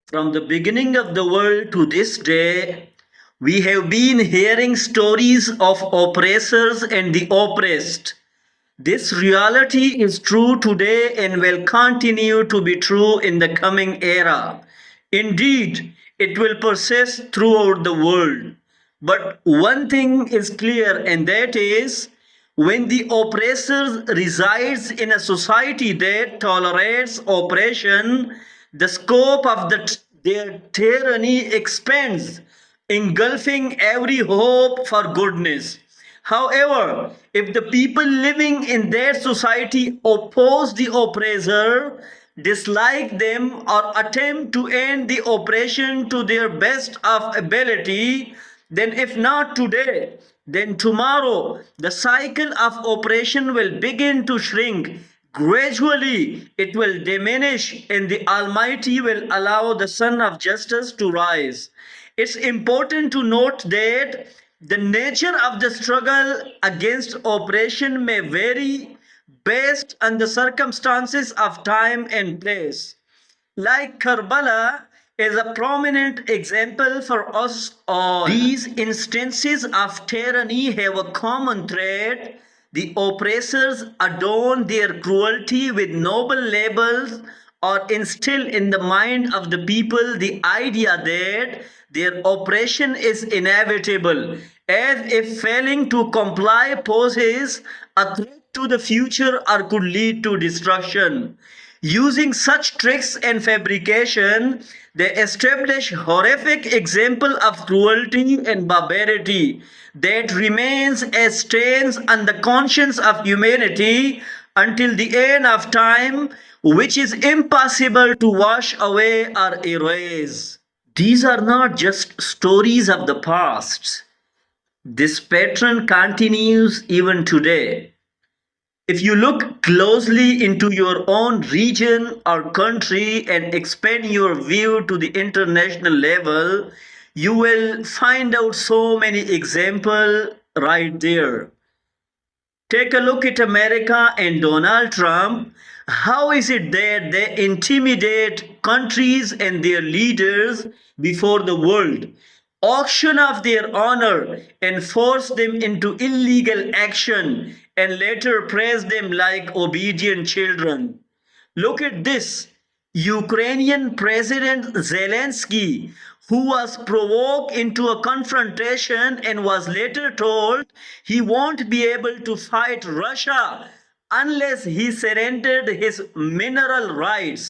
From the beginning of the world to this day, we have been hearing stories of oppressors and the oppressed. This reality is true today and will continue to be true in the coming era. Indeed, it will persist throughout the world. But one thing is clear, and that is when the oppressor resides in a society that tolerates oppression, the scope of their tyranny expands, engulfing every hope for goodness. However, if the people living in their society oppose the oppressor, dislike them, or attempt to end the oppression to their best of ability, then if not today, then tomorrow the cycle of oppression will begin to shrink. Gradually, it will diminish, and the Almighty will allow the sun of justice to rise. It's important to note that the nature of the struggle against oppression may vary based on the circumstances of time and place. Like Karbala is a prominent example for us all. These instances of tyranny have a common thread. The oppressors adorn their cruelty with noble labels or instill in the mind of the people the idea that their oppression is inevitable, as if failing to comply poses a threat to the future or could lead to destruction. Using such tricks and fabrication, they establish horrific example of cruelty and barbarity that remains as stains on the conscience of humanity until the end of time, which is impossible to wash away or erase. These are not just stories of the past. This pattern continues even today. If you look closely into your own region or country and expand your view to the international level, you will find out so many examples right there. Take a look at America and Donald Trump. How is it that they intimidate countries and their leaders before the world, auction off their honor, and force them into illegal action, and later praise them like obedient children? Look at this. Ukrainian President Zelensky, who was provoked into a confrontation and was later told he won't be able to fight Russia unless he surrendered his mineral rights,